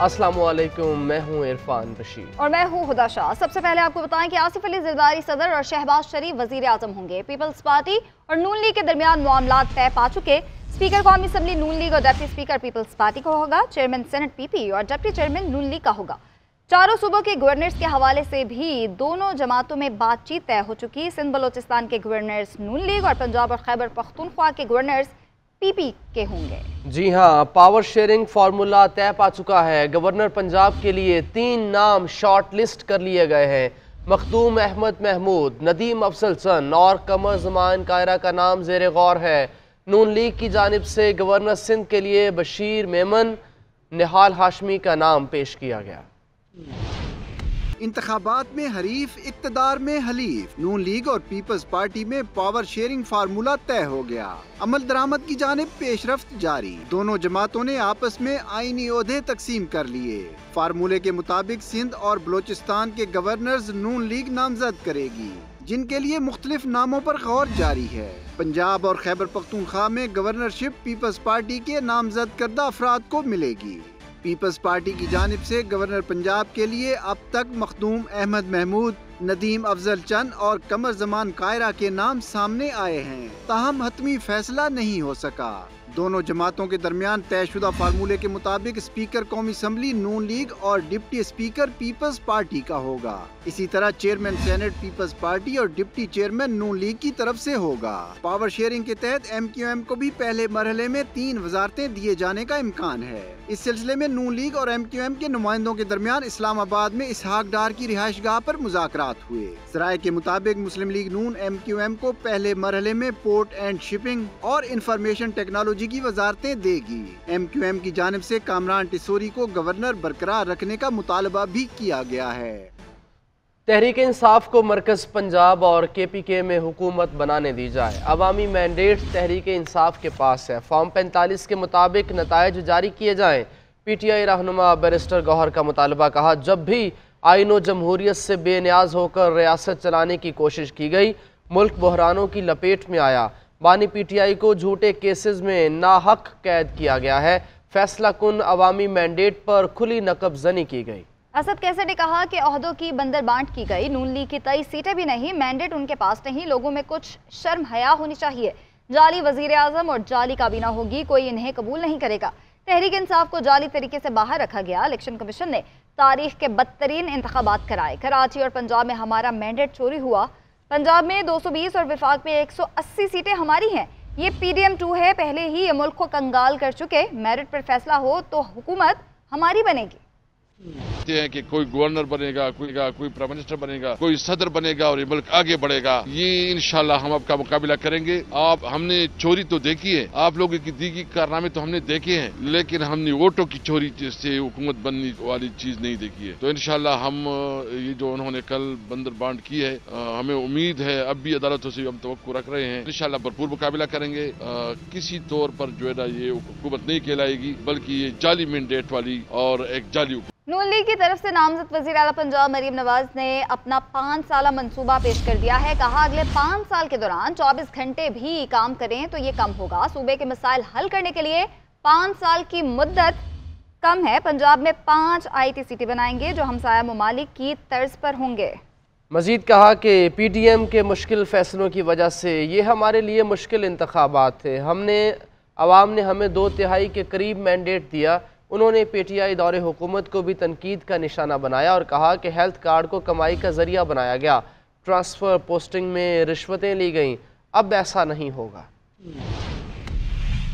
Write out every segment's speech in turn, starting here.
अस्सलाम वालेकुम, मैं हूं इरफान रशीद और मैं हूं हुदा शाह। सबसे पहले आपको बताएं कि आसिफ अली जरदारी सदर और शहबाज शरीफ वजीर आजम होंगे। पीपल्स पार्टी और नून लीग के दरमियान मामलात तय पा चुके। स्पीकर कौमी असम्बली नून लीग और डिप्टी स्पीकर पीपल्स पार्टी को होगा। चेयरमैन सेनेट पीपी और डिप्टी चेयरमैन नून लीग का होगा। चारों सूबों के गवर्नर्स के हवाले से भी दोनों जमातों में बातचीत तय हो चुकी। सिंध बलोचिस्तान के गवर्नर्स नून लीग और पंजाब और खैबर पख्तूनख्वा के गवर्नर्स पीपी के होंगे। जी हां, पावर शेयरिंग फार्मूला तय पा चुका है। गवर्नर पंजाब के लिए 3 नाम शॉर्ट लिस्ट कर लिए गए हैं। मखदूम अहमद महमूद, नदीम अफजल सन और कमर जमान कायरा का नाम जेर गौर है। नून लीग की जानिब से गवर्नर सिंध के लिए बशीर मेमन, निहाल हाशमी का नाम पेश किया गया। इंतखाबात में हरीफ, इक्तदार में हलीफ। नून लीग और पीपल्स पार्टी में पावर शेयरिंग फार्मूला तय हो गया। अमल दरामद की जानिब पेशरफ्त जारी। दोनों जमातों ने आपस में आईनी ओहदे तकसीम कर लिए। फार्मूले के मुताबिक सिंध और बलोचिस्तान के गवर्नर्स नून लीग नामजद करेगी, जिनके लिए मुख्तलिफ नामों पर गौर जारी है। पंजाब और खैबर पख्तूनख्वा में गवर्नरशिप पीपल्स पार्टी के नामजद करदा अफराद को मिलेगी। पीपल्स पार्टी की जानिब से गवर्नर पंजाब के लिए अब तक मखदूम अहमद महमूद, नदीम अफजल चंद और कमर जमान कायरा के नाम सामने आए हैं, ताहम हतमी फैसला नहीं हो सका। दोनों जमातों के दरमियान तयशुदा फार्मूले के मुताबिक स्पीकर कौमी असम्बली नून लीग और डिप्टी स्पीकर पीपल्स पार्टी का होगा। इसी तरह चेयरमैन सेनेट पीपल्स पार्टी और डिप्टी चेयरमैन नून लीग की तरफ से होगा। पावर शेयरिंग के तहत MQM को भी पहले मरहले में 3 वजारतें दिए जाने का इम्कान है। इस सिलसिले में नून लीग और MQM के नुमाइंदों के दरमियान इस्लामाबाद में इसहाक डार की रिहाइश गाह पर मुज़ाकरात हुए। सराय के मुताबिक मुस्लिम लीग नून MQM को पहले मरहले में पोर्ट एंड शिपिंग और इंफॉर्मेशन टेक्नोलॉजी की वजारतें देगी। MQM की जानिब से कामरान टिसोरी को गवर्नर बरकरार रखने का मुतालबा भी किया गया है। तहरीक इंसाफ को मरकज पंजाब और KPK में हुकूमत बनाने दी जाए। अवामी मैंडेट तहरीक इंसाफ के पास है। फॉर्म 45 के मुताबिक नताइज जारी किए जाएं। PTI रहनुमा बैरिस्टर गौहर का मुतालबा कहा, जब भी आईन व जमहूरियत से बेनियाज होकर रियासत चलाने की कोशिश की गई, मुल्क बहरानों की लपेट में आया। बानी PTI को झूठे केसेस में नाहक कैद किया गया है। फैसला कुन अवामी मैंडेट पर खुली नकब जनी की गई। असद कैसर ने कहा कि ओहदों की बंदर बांट की गई। नून लीग की 23 सीटें भी नहीं, मैंडेट उनके पास नहीं। लोगों में कुछ शर्म हया होनी चाहिए। जाली वजीर आजम और जाली काबीना होगी, कोई इन्हें कबूल नहीं करेगा। तहरीक इंसाफ को जाली तरीके से बाहर रखा गया। इलेक्शन कमीशन ने तारीख के बदतरीन इंतखाबात कराए। कराची और पंजाब में हमारा मैंडेट चोरी हुआ। पंजाब में 220 और विफाक में 180 सीटें हमारी हैं। ये PDM2 है। पहले ही ये मुल्क को कंगाल कर चुके। मेरिट पर फैसला हो तो हुकूमत हमारी बनेगी। हैं कि कोई गवर्नर बनेगा, कोई प्राइम मिनिस्टर बनेगा, कोई सदर बनेगा और ये मुल्क आगे बढ़ेगा। ये इंशाल्लाह हम आपका मुकाबला करेंगे। हमने चोरी तो देखी है, आप लोगों की दीगी कारनामे तो हमने देखे हैं, लेकिन हमने वोटों की चोरी से हुकूमत बनने वाली चीज नहीं देखी है। तो इंशाल्लाह हम ये जो उन्होंने कल बंदर बांट की है, हमें उम्मीद है अब भी अदालतों से हम तवक्को रख रहे हैं, इंशाल्लाह भरपूर मुकाबला करेंगे। किसी तौर पर जो है ना ये हुकूमत नहीं कहलाएगी, बल्कि ये जाली मैंडेट वाली और एक जाली। नून लीग की तरफ से नामजद वज़ीर आला पंजाब मरीम नवाज ने अपना 5 साला मंसूबा पेश कर दिया है। कहा, अगले 5 साल के दौरान 24 घंटे भी काम करें तो ये कम होगा। सूबे के मसाइल हल करने के लिए 5 साल की मुद्दत कम है। पंजाब में 5 IT सिटी बनाएंगे जो हमसाया ममालिक की तर्ज पर होंगे। मजीद कहा कि PDM के मुश्किल फैसलों की वजह से ये हमारे लिए मुश्किल इंतखाबात थे। अवाम ने हमें 2 तिहाई के करीब मैंडेट दिया। उन्होंने PTI दौरे हुकूमत को भी तनकीद का निशाना बनाया और कहा कि हेल्थ कार्ड को कमाई का जरिया बनाया गया। ट्रांसफ़र पोस्टिंग में रिश्वतें ली गईं। अब ऐसा नहीं होगा।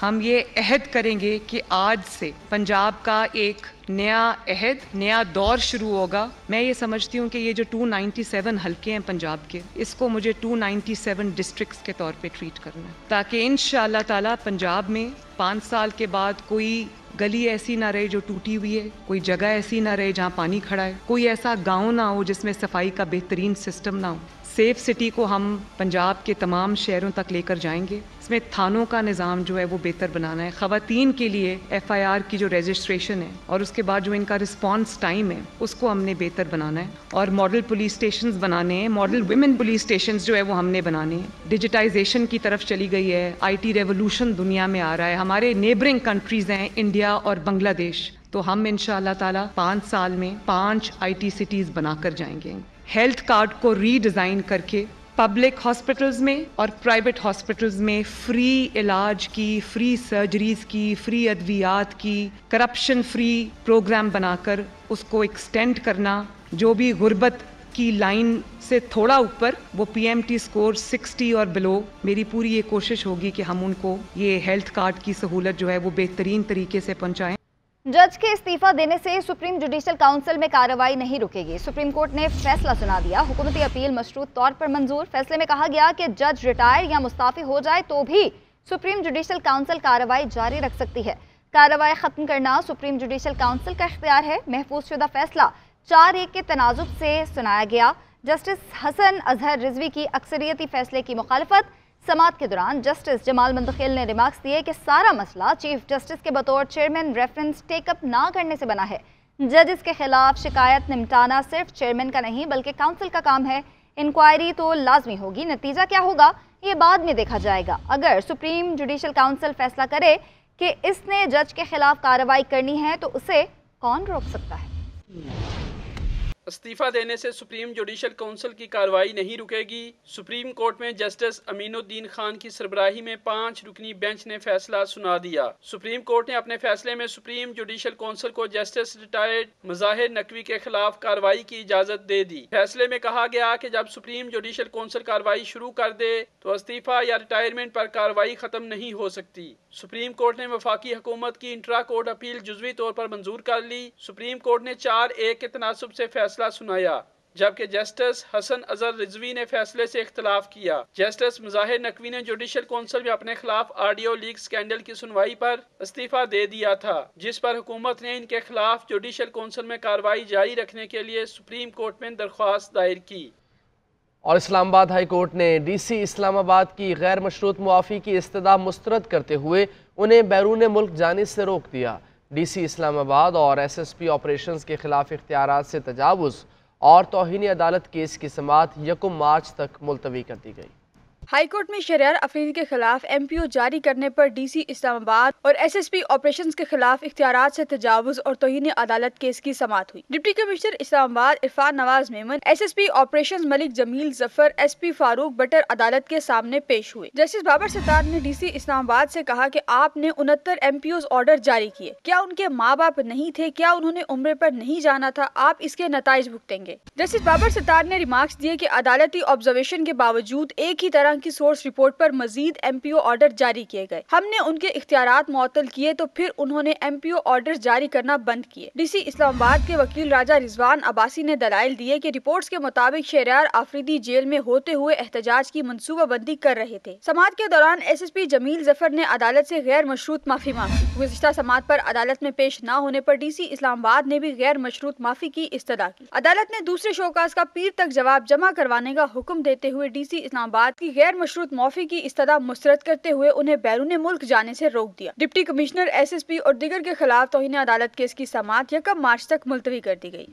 हम ये अहद करेंगे कि आज से पंजाब का एक नया अहद, नया दौर शुरू होगा। मैं ये समझती हूँ कि ये जो 297 हल्के हैं पंजाब के, इसको मुझे 297 डिस्ट्रिक्ट्स के तौर पे ट्रीट करना है, ताकि इंशाअल्लाह ताला पंजाब में 5 साल के बाद कोई गली ऐसी ना रहे जो टूटी हुई है, कोई जगह ऐसी ना रहे जहाँ पानी खड़ा है, कोई ऐसा गांव ना हो जिसमें सफाई का बेहतरीन सिस्टम ना हो। सेफ सिटी को हम पंजाब के तमाम शहरों तक लेकर जाएंगे। इसमें थानों का निज़ाम जो है वो बेहतर बनाना है। ख़वातीन के लिए FIR की जो रजिस्ट्रेशन है और उसके बाद जो इनका रिस्पांस टाइम है उसको हमने बेहतर बनाना है। और मॉडल पुलिस स्टेशंस बनाने हैं, मॉडल विमेन पुलिस स्टेशंस जो है वो हमने बनाने हैं। डिजिटाइजेशन की तरफ चली गई है, IT रेवोल्यूशन दुनिया में आ रहा है। हमारे नेबरिंग कंट्रीज़ हैं इंडिया और बांग्लादेश, तो हम इंशाअल्लाह ताला 5 साल में 5 IT सिटीज़ बना कर जाएंगे। हेल्थ कार्ड को रीडिज़ाइन करके पब्लिक हॉस्पिटल्स में और प्राइवेट हॉस्पिटल्स में फ्री इलाज की, फ्री सर्जरीज की, फ्री अद्वियात की, करप्शन फ्री प्रोग्राम बनाकर उसको एक्सटेंड करना। जो भी गुर्बत की लाइन से थोड़ा ऊपर, वो PMT स्कोर 60 और बिलो, मेरी पूरी ये कोशिश होगी कि हम उनको ये हेल्थ कार्ड की सहूलत जो है वो बेहतरीन तरीके से पहुँचाएँ। जज के इस्तीफा देने से सुप्रीम जुडिशल काउंसिल में कार्रवाई नहीं रुकेगी। सुप्रीम कोर्ट ने फैसला सुना दिया। हुकूमती अपील मशरूत तौर पर मंजूर। फैसले में कहा गया कि जज रिटायर या मुस्ताफी हो जाए तो भी सुप्रीम जुडिशल काउंसिल कार्रवाई जारी रख सकती है। कार्रवाई खत्म करना सुप्रीम जुडिशल काउंसिल का इख्तियार है। महफूज शुदा फैसला 4-1 के तनाजुब से सुनाया गया। जस्टिस हसन अजहर रिजवी की अक्सरियती फैसले की मुखालफत। समाअत के दौरान जस्टिस जमाल मंदखिल ने रिमार्क्स दिए कि सारा मसला चीफ जस्टिस के बतौर चेयरमैन रेफरेंस टेकअप ना करने से बना है। जजेस के खिलाफ शिकायत निपटाना सिर्फ चेयरमैन का नहीं बल्कि काउंसिल का काम है। इंक्वायरी तो लाजमी होगी, नतीजा क्या होगा ये बाद में देखा जाएगा। अगर सुप्रीम जुडिशल काउंसिल फैसला करे कि इसने जज के खिलाफ कार्रवाई करनी है तो उसे कौन रोक सकता है? इस्तीफा देने से सुप्रीम जुडिशल काउंसिल की कार्रवाई नहीं रुकेगी। सुप्रीम कोर्ट में जस्टिस अमीनुद्दीन खान की सरबराही में 5 रुकनी बेंच ने फैसला सुना दिया। सुप्रीम कोर्ट ने अपने फैसले में सुप्रीम जुडिशल काउंसिल को जस्टिस रिटायर्ड मज़ाहिर नकवी के खिलाफ कार्रवाई की इजाजत दे दी। फैसले में कहा गया कि जब सुप्रीम जुडिशल काउंसिल कार्रवाई शुरू कर दे तो इस्तीफा या रिटायरमेंट पर कार्रवाई खत्म नहीं हो सकती। सुप्रीम कोर्ट ने वफाकी हुकूमत की इंट्रा कोर्ट अपील जुज़वी तौर पर मंजूर कर ली। सुप्रीम कोर्ट ने 4-1 के तनासुब से फैसला सुनाया, जबकि जस्टिस हसन अजहर रिजवी ने फैसले से इख्तलाफ किया। जस्टिस मुजाहिर नकवी ने जुडिशल काउंसिल में अपने खिलाफ ऑडियो लीक स्कैंडल की सुनवाई पर इस्तीफा दे दिया था, जिस पर हुकूमत ने इनके खिलाफ जुडिशल काउंसिल में कार्रवाई जारी रखने के लिए सुप्रीम कोर्ट में दरख्वास्त दायर की। और इस्लामाबाद हाई कोर्ट ने DC इस्लामाबाद की गैर मशरूत मुआफ़ी की इस्तदा मुस्तरद करते हुए उन्हें बैरून मुल्क जाने से रोक दिया। DC इस्लामाबाद और SSP ऑपरेशंस के खिलाफ इख्तियारात से तजावुज़ और तौहीन अदालत केस की समाअत 1 मार्च तक मुलतवी कर दी गई। हाई कोर्ट में शरियार अफरीदी के खिलाफ MPO जारी करने पर DC इस्लामाबाद और SSP ऑपरेशंस के खिलाफ इख्तियारात से तजावुज़ और तौहीन अदालत केस की समाअत हुई। Deputy commissioner Islamabad Irfan Nawaz Memon, SSP operations Malik Jamil Zafar, SP Farooq Buttar अदालत के सामने पेश हुए। जस्टिस बाबर सत्तार ने DC इस्लामाबाद से कहा कि आपने 69 MPOs ऑर्डर जारी किए, क्या उनके माँ बाप नहीं थे, क्या उन्होंने उम्रे पर नहीं जाना था, आप इसके नताइज भुगतेंगे। जस्टिस बाबर सत्तार ने रिमार्क्स दिए कि अदालती ऑब्जर्वेशन के बावजूद एक ही तरह की सोर्स रिपोर्ट पर मजीद MPO ऑर्डर जारी किए गए। हमने उनके इख्तियारात मुअत्तल किए तो फिर उन्होंने MPO ऑर्डर जारी करना बंद किए। DC इस्लामाबाद के वकील राजा रिजवान अब्बासी ने दलाइल दिए कि रिपोर्ट्स के मुताबिक शहरियार आफरीदी जेल में होते हुए एहतजाज की मंसूबा बंदी कर रहे थे। समाअत के दौरान SSP जमील जफर ने अदालत से गैर मशरूत माफी मांगी। गुज़िश्ता समाअत पर अदालत में पेश न होने पर DC इस्लामाबाद ने भी गैर मशरूत माफी की इस्तदा की। अदालत ने दूसरे शोकास का पीर तक जवाब जमा करवाने का हुक्म देते हुए DC इस्लामाबाद की गैर मशरूत माफी की इस्तदा मुस्तरद करते हुए उन्हें बैरून मुल्क जाने से रोक दिया। डिप्टी कमिश्नर SSP और दीगर के खिलाफ तौहीन अदालत केस की समाअत 1 मार्च तक मुलतवी कर दी गई।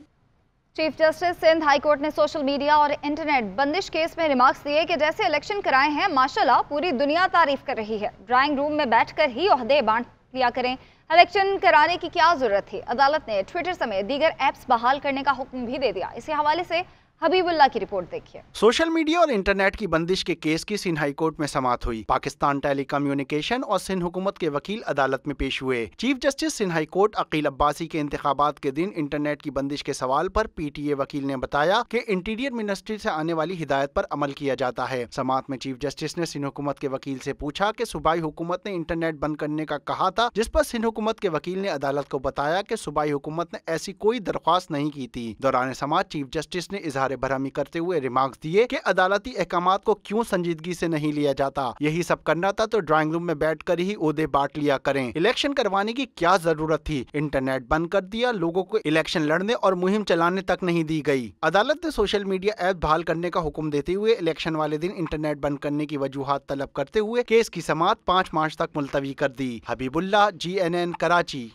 Chief justice Sindh high court ने सोशल मीडिया और इंटरनेट बंदिश केस में रिमार्क्स दिए कि जैसे इलेक्शन कराए हैं माशाल्लाह पूरी दुनिया तारीफ कर रही है, ड्राइंग रूम में बैठकर ही ओहदे बांट लिया करें, इलेक्शन कराने की क्या जरूरत थी। अदालत ने ट्विटर समेत दीगर ऐप्स बहाल करने का हुक्म भी दे दिया। इसी हवाले से हबीबुल्लाह की रिपोर्ट देखिए। सोशल मीडिया और इंटरनेट की बंदिश के केस की सिंध हाई कोर्ट में समाअत हुई। पाकिस्तान टेली कम्युनिकेशन और सिंध हुकूमत के वकील अदालत में पेश हुए। Chief justice Sindh high court Aqeel Abbasi के इंतखाबात के दिन इंटरनेट की बंदिश के सवाल पर PTA वकील ने बताया कि इंटीरियर मिनिस्ट्री से आने वाली हिदायत पर अमल किया जाता है। समाअत में चीफ जस्टिस ने सिंध हुकूमत के वकील से पूछा कि सूबाई हुकूमत ने इंटरनेट बंद करने का कहा था, जिस पर सिंध हुकूमत के वकील ने अदालत को बताया कि सूबाई हुकूमत ने ऐसी कोई दरख्वास्त नहीं की थी। दौरान समाअत चीफ जस्टिस ने इजहार बरहमी करते हुए रिमार्क्स दिए कि अदालती अहकामात को क्यों संजीदगी से नहीं लिया जाता। यही सब करना था तो ड्राइंग रूम में बैठकर ही ओहदे बांट लिया करें। इलेक्शन करवाने की क्या जरूरत थी। इंटरनेट बंद कर दिया, लोगों को इलेक्शन लड़ने और मुहिम चलाने तक नहीं दी गई। अदालत ने सोशल मीडिया ऐप बहाल करने का हुक्म देते हुए इलेक्शन वाले दिन इंटरनेट बंद करने की वजूहात तलब करते हुए केस की समाअत 5 मार्च तक मुलतवी कर दी। हबीबुल्लाह, GNN, कराची।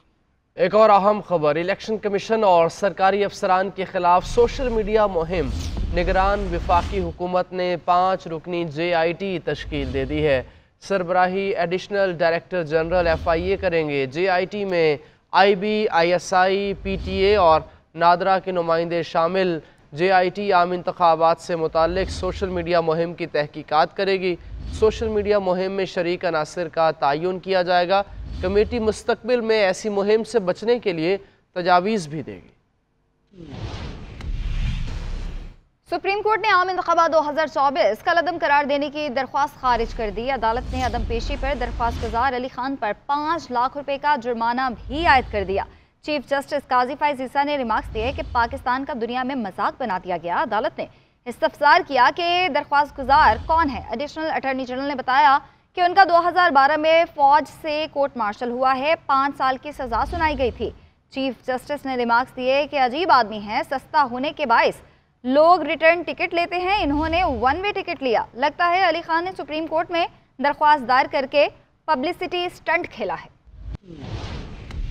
एक और अहम खबर, इलेक्शन कमीशन और सरकारी अफसरान के खिलाफ सोशल मीडिया मुहिम। निगरान वफाकी हुकूमत ने 5 रुकनी JIT तश्कील दे दी है। सरबराही एडिशनल डायरेक्टर जनरल FIA करेंगे। JIT में IB, ISI, PTA اور نادرا کے نمائندے شامل JIT عام انتخابات سے متعلق سوشل میڈیا مہم کی تحقیقات کرے گی۔ سوشل میڈیا مہم میں شریک عناصر کا تعین کیا جائے گا۔ کمیٹی مستقبل میں ایسی مہم سے بچنے کے لیے تجاویز بھی دے گی۔ سپریم کورٹ نے عام انتخابات 2024 کالعدم قرار دینے کی درخواست خارج کر دی۔ عدالت نے عدم پیشی پر درخواست گزار علی خان پر 5 لاکھ روپے کا جرمانہ بھی عائد کر دیا۔ چیف جسٹس قاضی فائز عیسیٰ نے ریمارکس دیے کہ پاکستان کا دنیا میں مذاق بنا دیا گیا۔ عدالت نے استفسار کیا کہ درخواست گزار کون ہے۔ ایڈیشنل اٹارنی جنرل نے بتایا کہ ان کا 2012 میں فوج سے کورٹ مارشل ہوا ہے، 5 سال کی سزا سنائی گئی تھی۔ چیف جسٹس نے ریمارکس دیے کہ عجیب آدمی ہے، سستا ہونے کے باعث لوگ ریٹرن ٹکٹ لیتے ہیں، انہوں نے 1 وے ٹکٹ لیا۔ لگتا ہے علی خان نے سپریم کورٹ میں درخواست دائر کر کے پبلسٹی سٹنٹ کھیلا ہے۔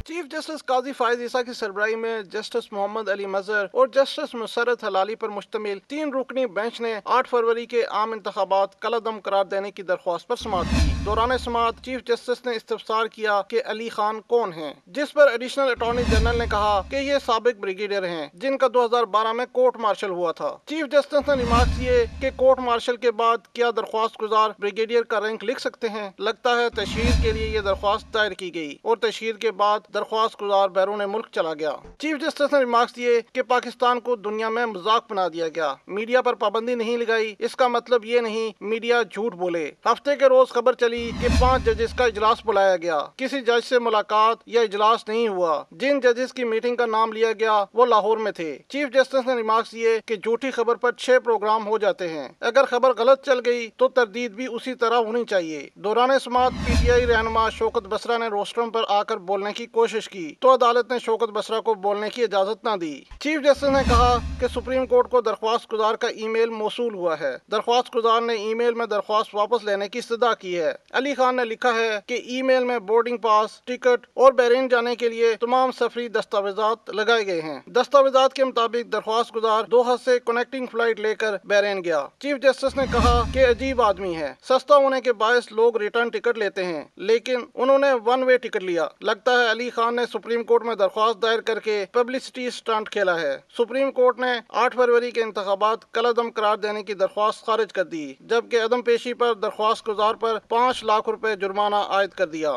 چیف جسٹس قاضی فائز عیسیٰ کی سربراہی میں جسٹس محمد علی مظہر اور جسٹس مسرت ہلالی پر مشتمل 3 رکنی بینچ نے 8 فروری کے عام انتخابات کالعدم قرار دینے کی درخواست پر سماعت کی۔ دوران سماعت چیف جسٹس نے استفسار کیا کہ علی خان کون ہیں، جس پر ایڈیشنل اٹارنی جنرل نے کہا کہ یہ سابق بریگیڈیئر ہیں جن کا 2012 میں کورٹ مارشل ہوا تھا۔ چیف جسٹس نے ریمارکس کیے کہ کورٹ مارشل کے بعد کیا درخواست گزار بریگیڈیئر کا رینک لکھ سکتے ہیں؟ لگتا ہے تشہیر کے لیے یہ درخواست دائر کی گئی اور تشہیر کے بعد درخواست گزار بیرون ملک چلا گیا۔ چیف جسٹس نے ریمارکس دیے کہ پاکستان کو دنیا میں مذاق بنا دیا گیا، میڈیا پر پابندی نہیں لگائی، اس کا مطلب یہ نہیں میڈیا جھوٹ بولے۔ ہفتے کے روز خبر چلی کہ 5 ججز کا اجلاس بلایا گیا، کسی جج سے ملاقات یا اجلاس نہیں ہوا، جن ججز کی میٹنگ کا نام لیا گیا وہ لاہور میں تھے۔ چیف جسٹس نے ریمارکس دیے کہ جھوٹی خبر پر 6 پروگرام ہو جاتے ہیں، اگر خبر غلط چل گئی تو تردید بھی اسی طرح ہونی چاہیے۔ دوران سماعت PTI رہنما شوکت بسرا نے روسٹرم پر آ کر بولنے کی کوشش کی تو عدالت نے شوکت بسرا کو بولنے کی اجازت نہ دی۔ چیف جسٹس نے کہا کہ سپریم کورٹ کو درخواست گزار کا ای میل موصول ہوا ہے، درخواست گزار نے ای میل میں درخواست واپس لینے کی استدعا کی ہے۔ علی خان نے لکھا ہے کہ ای میل میں بورڈنگ پاس، ٹکٹ اور بحرین جانے کے لیے تمام سفری دستاویزات لگائے گئے ہیں۔ دستاویزات کے مطابق درخواست گزار دوحہ سے کنیکٹنگ فلائٹ لے کر بحرین گیا۔ چیف جسٹس نے کہا کہ عجیب آدمی ہے، سستا ہونے کے باعث لوگ ریٹرن ٹکٹ لیتے ہیں، لیکن انہوں نے 1 وے ٹکٹ لیا۔ لگتا ہے علی خان نے سپریم کورٹ میں درخواست دائر کر کے پبلسٹی سٹنٹ کھیلا ہے۔ سپریم کورٹ نے 8 فروری کے انتخابات کالعدم قرار دینے کی درخواست خارج کر دی، جبکہ عدم پیشی پر درخواست گزار پر 5 لاکھ روپے جرمانہ عائد کر دیا۔